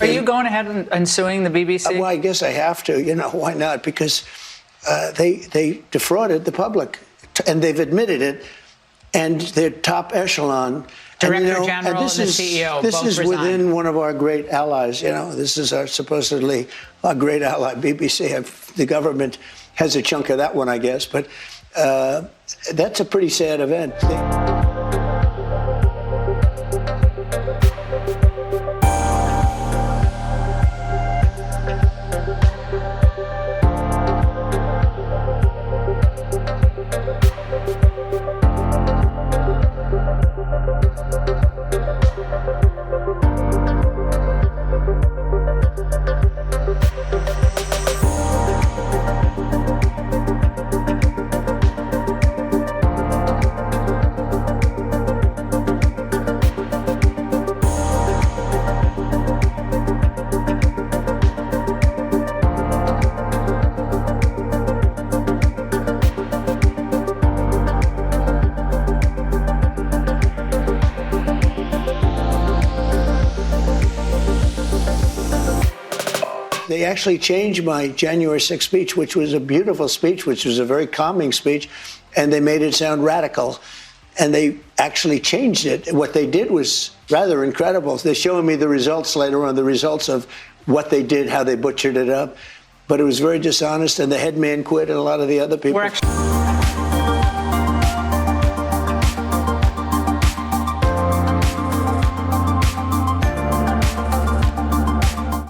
Are you going ahead and suing the BBC? Well, I guess I have to. You know, why not? Because they defrauded the public, and they've admitted it, and their top echelon. Director General and the CEO This both is resigned. within one of our great allies. You know, this is supposedly our great ally, BBC. The government has a chunk of that one, I guess. But that's a pretty sad event. They actually changed my January 6th speech, which was a beautiful speech, which was a very calming speech, and they made it sound radical. And they actually changed it. What they did was rather incredible. They're showing me the results later on, the results of what they did, how they butchered it up. But it was very dishonest, and the head man quit, and a lot of the other people.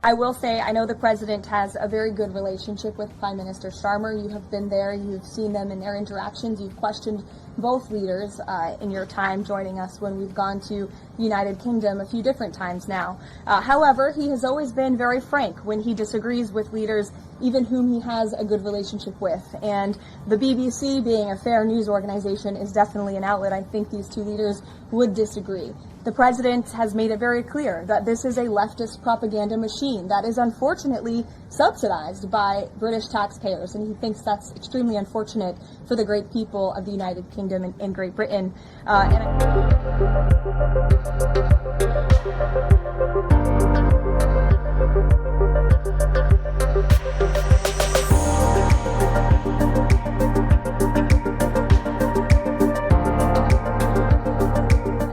I will say, I know the president has a very good relationship with Prime Minister Starmer. You have been there, you've seen them in their interactions, you've questioned both leaders in your time joining us when we've gone to the United Kingdom a few different times now. However, he has always been very frank when he disagrees with leaders, even whom he has a good relationship with. And the BBC, being a fair news organization, is definitely an outlet. I think these two leaders would disagree. The president has made it very clear that this is a leftist propaganda machine that is unfortunately subsidized by British taxpayers, and he thinks that's extremely unfortunate for the great people of the United Kingdom and Great Britain.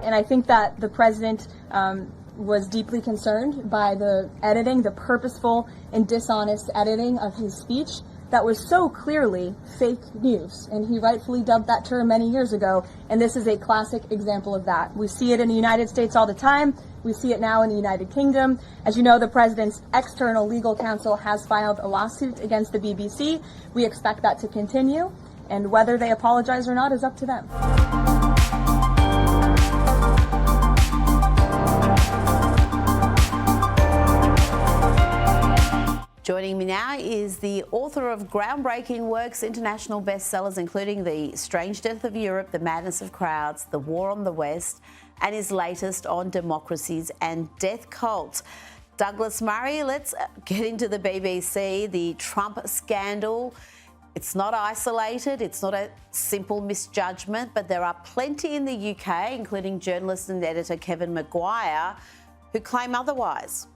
And I think that the president was deeply concerned by the editing, the purposeful and dishonest editing of his speech that was so clearly fake news. And he rightfully dubbed that term many years ago, and this is a classic example of that. We see it in the United States all the time. We see it now in the United Kingdom. As you know, the president's external legal counsel has filed a lawsuit against the BBC. We expect that to continue, and whether they apologize or not is up to them. Joining me now is the author of groundbreaking works, international bestsellers, including The Strange Death of Europe, The Madness of Crowds, The War on the West, and his latest on democracies and death cults. Douglas Murray, let's get into the BBC, the Trump scandal. It's not isolated, it's not a simple misjudgment, but there are plenty in the UK, including journalist and editor Kevin Maguire, who claim otherwise.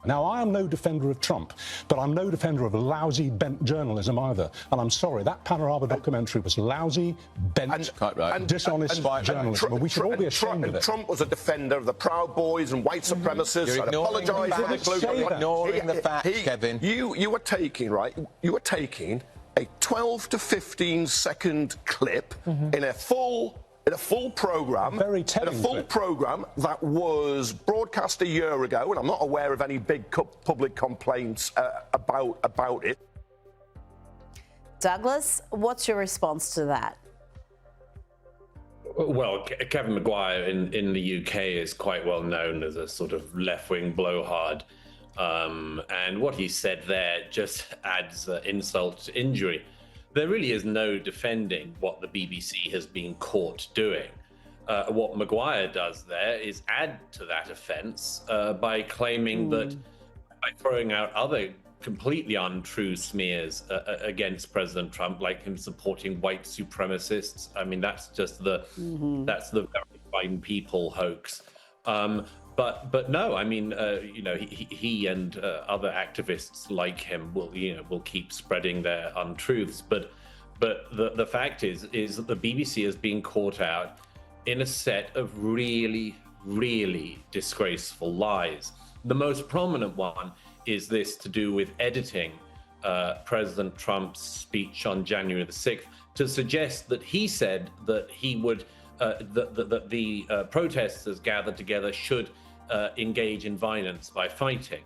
Now, I am no defender of Trump, but I'm no defender of lousy, bent journalism either. And I'm sorry, that Panorama documentary was lousy, bent, dishonest journalism. We should all be ashamed of it. Trump was a defender of the Proud Boys and white supremacists. You're ignoring the facts, Kevin. You were taking, right, you were taking a 12 to 15 second clip in a full program, program that was broadcast a year ago, and I'm not aware of any big public complaints about it. Douglas, what's your response to that? Well, Kevin Maguire in the UK is quite well known as a sort of left-wing blowhard, and what he said there just adds insult to injury. There really is no defending what the BBC has been caught doing. What Maguire does there is add to that offence by claiming that, by throwing out other completely untrue smears against President Trump, like him supporting white supremacists. I mean, that's just that's the very fine people hoax. But no, I mean, he and other activists like him will keep spreading their untruths. But the fact is that the BBC has been caught out in a set of really, really disgraceful lies. The most prominent one is this to do with editing President Trump's speech on January the 6th to suggest that he said that he would that the protesters gathered together should engage in violence by fighting.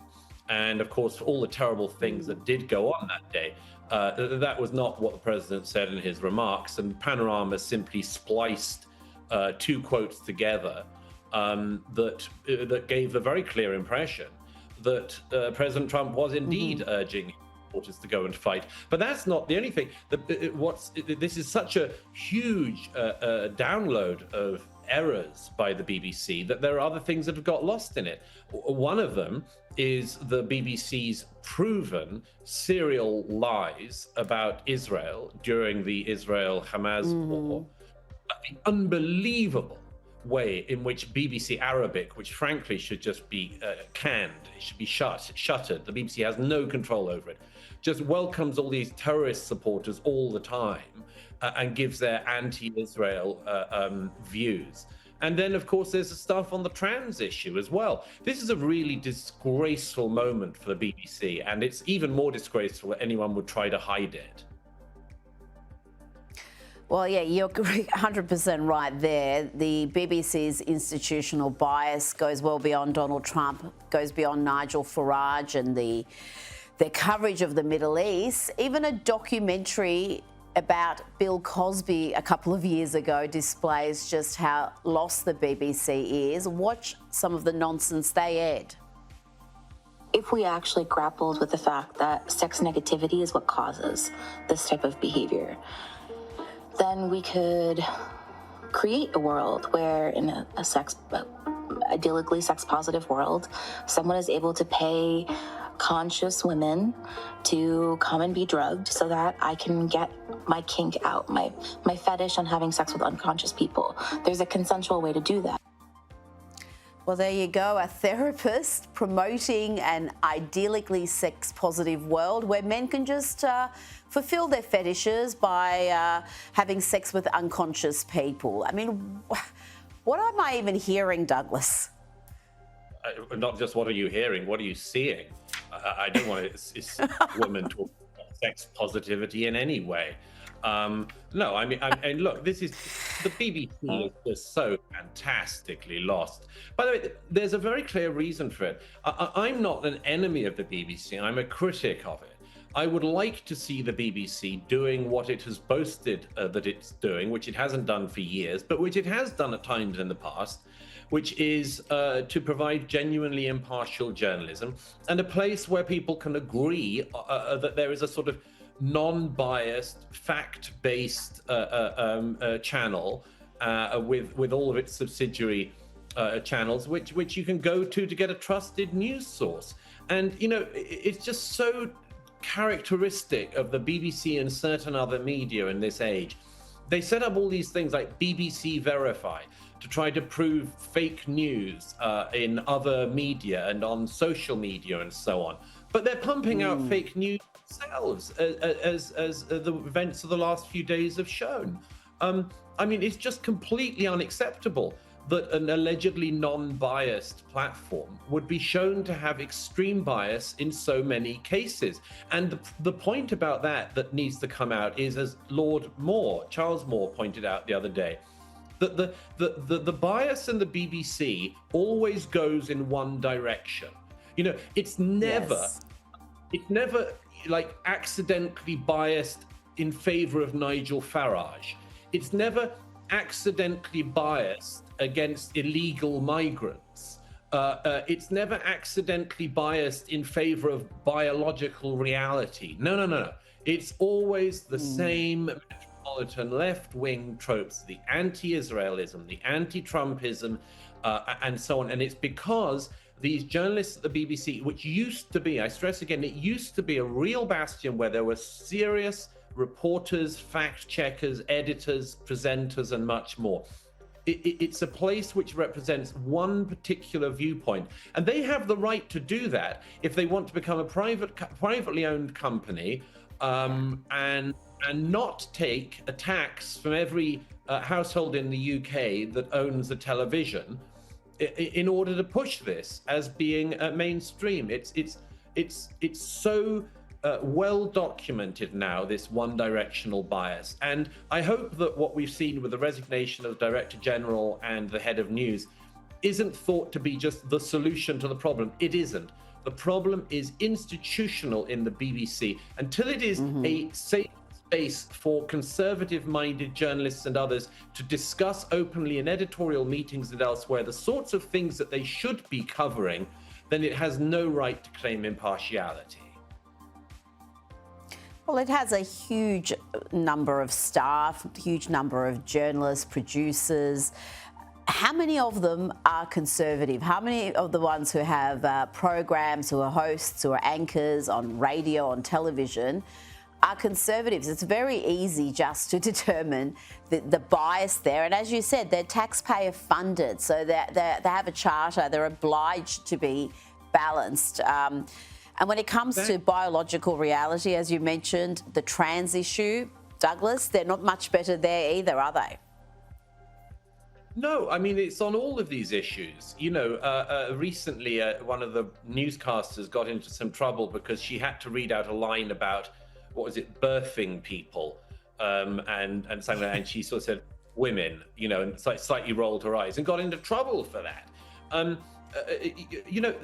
And of course, for all the terrible things that did go on that day, that was not what the president said in his remarks. And Panorama simply spliced two quotes together that gave the very clear impression that President Trump was indeed urging supporters to go and fight. But that's not the only thing. This is such a huge download of errors by the BBC that there are other things that have got lost in it. One of them is the BBC's proven serial lies about Israel during the Israel-Hamas war. The unbelievable way in which BBC Arabic, which frankly should just be canned, it should be shuttered. The BBC has no control over it. Just welcomes all these terrorist supporters all the time and gives their anti-Israel views. And then, of course, there's the stuff on the trans issue as well. This is a really disgraceful moment for the BBC, and it's even more disgraceful that anyone would try to hide it. Well, yeah, you're 100% right there. The BBC's institutional bias goes well beyond Donald Trump, goes beyond Nigel Farage and their coverage of the Middle East. Even a documentary about Bill Cosby a couple of years ago displays just how lost the BBC is. Watch some of the nonsense they aired. If we actually grappled with the fact that sex negativity is what causes this type of behavior, then we could create a world where in a idyllically sex-positive world, someone is able to pay conscious women to come and be drugged so that I can get my kink out, my fetish on having sex with unconscious people. There's a consensual way to do that. Well, there you go, a therapist promoting an idyllically sex-positive world where men can just fulfill their fetishes by having sex with unconscious people. I mean, what am I even hearing, Douglas? Not just what are you hearing, what are you seeing? I don't want women talk about sex positivity in any way. No, I mean, and look, this is the BBC is just so fantastically lost. By the way, there's a very clear reason for it. I'm not an enemy of the BBC. I'm a critic of it. I would like to see the BBC doing what it has boasted that it's doing, which it hasn't done for years, but which it has done at times in the past, which is to provide genuinely impartial journalism and a place where people can agree that there is a sort of non-biased, fact-based channel with all of its subsidiary channels, which you can go to get a trusted news source. And, you know, it's just so characteristic of the BBC and certain other media in this age. They set up all these things like BBC Verify to try to prove fake news in other media and on social media and so on. But they're pumping out fake news themselves, as the events of the last few days have shown. I mean, it's just completely unacceptable that an allegedly non-biased platform would be shown to have extreme bias in so many cases. And the point about that needs to come out is, as Charles Moore pointed out the other day, that the bias in the BBC always goes in one direction. You know, it's never like accidentally biased in favor of Nigel Farage. It's never accidentally biased against illegal migrants. It's never accidentally biased in favor of biological reality. No. It's always the same metropolitan left-wing tropes, the anti-Israelism, the anti-Trumpism, and so on. And it's because these journalists at the BBC, which used to be, I stress again, it used to be a real bastion where there were serious reporters, fact checkers, editors, presenters, and much more. it's a place which represents one particular viewpoint, and they have the right to do that if they want to become a privately owned company, and not take a tax from every household in the UK that owns a television, in order to push this as being mainstream. It's so well documented now, this one-directional bias. And I hope that what we've seen with the resignation of the Director General and the head of news isn't thought to be just the solution to the problem. It isn't. The problem is institutional in the BBC. Until it is a safe space for conservative-minded journalists and others to discuss openly in editorial meetings and elsewhere the sorts of things that they should be covering, then it has no right to claim impartiality. Well, it has a huge number of staff, huge number of journalists, producers. How many of them are conservative? How many of the ones who have programs, who are hosts, who are anchors on radio, on television, are conservatives? It's very easy just to determine the bias there. And as you said, they're taxpayer funded, so they have a charter, they're obliged to be balanced. And when it comes to biological reality, as you mentioned, the trans issue, Douglas, they're not much better there either, are they? No, I mean, it's on all of these issues. You know, recently one of the newscasters got into some trouble because she had to read out a line about, what was it, birthing people, and something like that, and she sort of said women, you know, and slightly rolled her eyes and got into trouble for that. You know,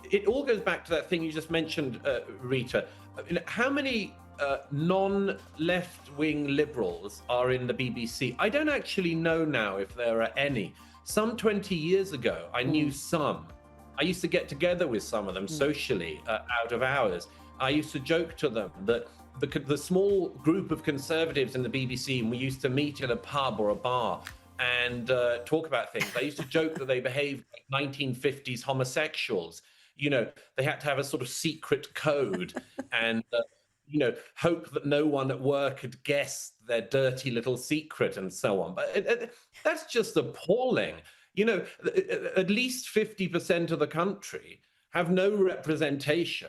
it all goes back to that thing you just mentioned, Rita. How many non-left-wing liberals are in the BBC? I don't actually know now if there are any. Some 20 years ago, I knew some. I used to get together with some of them socially out of hours. I used to joke to them that the small group of conservatives in the BBC, and we used to meet in a pub or a bar and talk about things. I used to joke that they behaved like 1950s homosexuals. You know, they had to have a sort of secret code and, you know, hope that no one at work had guessed their dirty little secret and so on. But that's just appalling. You know, at least 50% of the country have no representation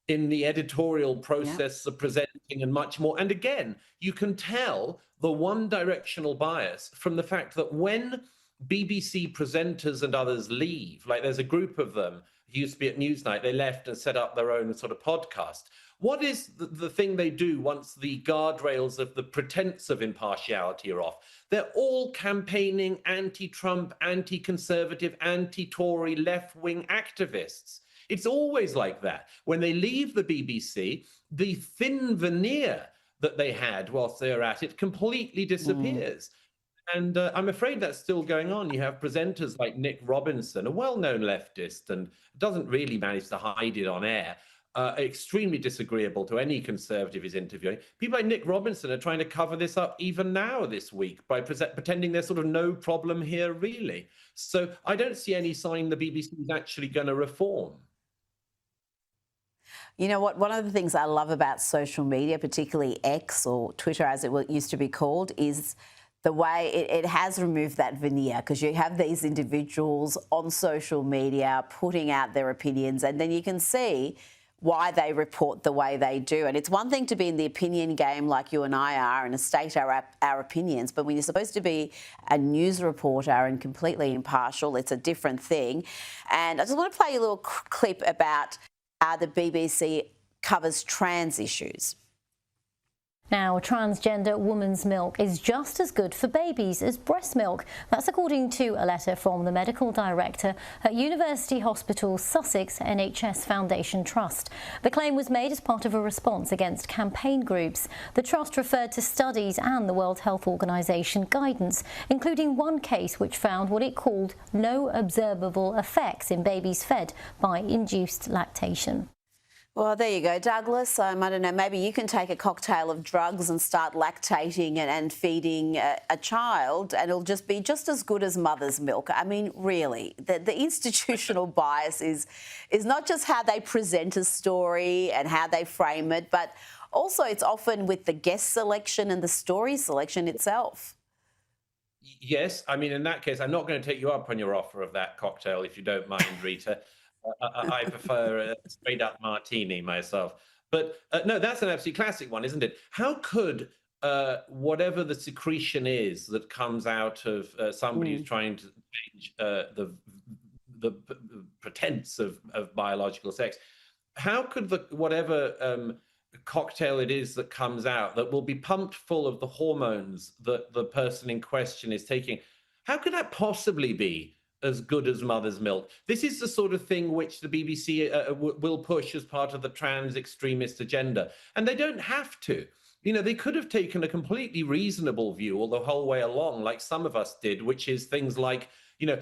in the editorial process of presenting and much more. And again, you can tell the one-directional bias from the fact that when BBC presenters and others leave, like there's a group of them who used to be at Newsnight, they left and set up their own sort of podcast. What is the thing they do once the guardrails of the pretense of impartiality are off? They're all campaigning anti-Trump, anti-conservative, anti-Tory, left-wing activists. It's always like that. When they leave the BBC, the thin veneer that they had whilst they were at it completely disappears. And I'm afraid that's still going on. You have presenters like Nick Robinson, a well-known leftist, and doesn't really manage to hide it on air, extremely disagreeable to any conservative he's interviewing. People like Nick Robinson are trying to cover this up even now this week by pretending there's sort of no problem here, really. So I don't see any sign the BBC is actually going to reform. You know what? One of the things I love about social media, particularly X or Twitter as it used to be called, is the way it has removed that veneer, because you have these individuals on social media putting out their opinions, and then you can see why they report the way they do. And it's one thing to be in the opinion game like you and I are and state our opinions, but when you're supposed to be a news reporter and completely impartial, it's a different thing. And I just want to play you a little clip about how the BBC covers trans issues. Now, transgender woman's milk is just as good for babies as breast milk. That's according to a letter from the medical director at University Hospital Sussex NHS Foundation Trust. The claim was made as part of a response against campaign groups. The trust referred to studies and the World Health Organization guidance, including one case which found what it called no observable effects in babies fed by induced lactation. Well, there you go, Douglas. I don't know, maybe you can take a cocktail of drugs and start lactating and feeding a child, and it'll just be just as good as mother's milk. I mean, really, the institutional bias is not just how they present a story and how they frame it, but also it's often with the guest selection and the story selection itself. Yes, I mean, in that case, I'm not going to take you up on your offer of that cocktail, if you don't mind, Rita. I prefer a straight-up martini myself. But no, that's an absolutely classic one, isn't it? How could whatever the secretion is that comes out of somebody who's trying to change the pretense of biological sex, how could whatever cocktail it is that comes out that will be pumped full of the hormones that the person in question is taking, how could that possibly be as good as mother's milk? This is the sort of thing which the BBC will push as part of the trans extremist agenda, and they don't have to. You know, they could have taken a completely reasonable view all the whole way along, like some of us did, which is things like, you know,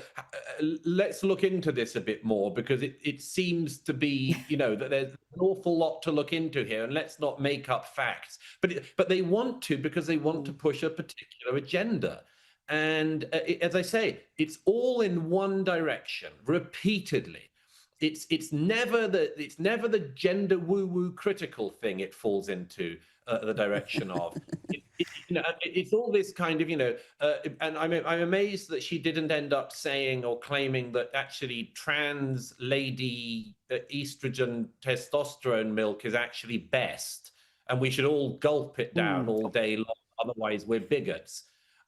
let's look into this a bit more, because it seems to be, you know, that there's an awful lot to look into here, and let's not make up facts. But they want to, because they want to push a particular agenda. And as I say, it's all in one direction repeatedly. It's never the gender woo-woo critical thing it falls into the direction of. You know, it's all this kind of, you know, and I'm amazed that she didn't end up saying or claiming that actually trans lady estrogen testosterone milk is actually best, and we should all gulp it down all day long, otherwise we're bigots.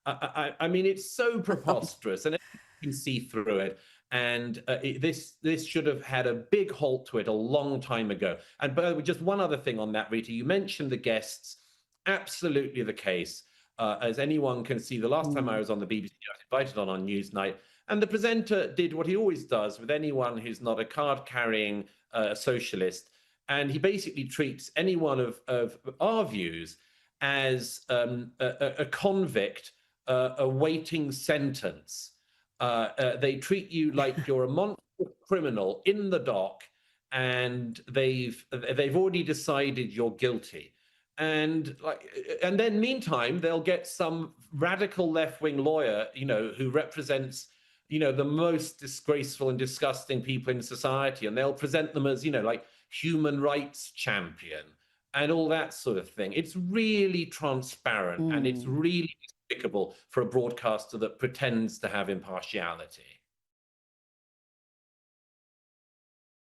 I mean, it's so preposterous, and you can see through it. And this should have had a big halt to it a long time ago. And but just one other thing on that, Rita, you mentioned the guests. Absolutely the case. As anyone can see, the last time I was on the BBC, I was invited on Newsnight, and the presenter did what he always does with anyone who's not a card-carrying socialist, and he basically treats anyone of our views as a convict awaiting sentence. They treat you like you're a monster criminal in the dock, and they've already decided you're guilty. And then meantime, they'll get some radical left-wing lawyer, you know, who represents, you know, the most disgraceful and disgusting people in society, and they'll present them as, you know, like human rights champion and all that sort of thing. It's really transparent, and it's really despicable for a broadcaster that pretends to have impartiality.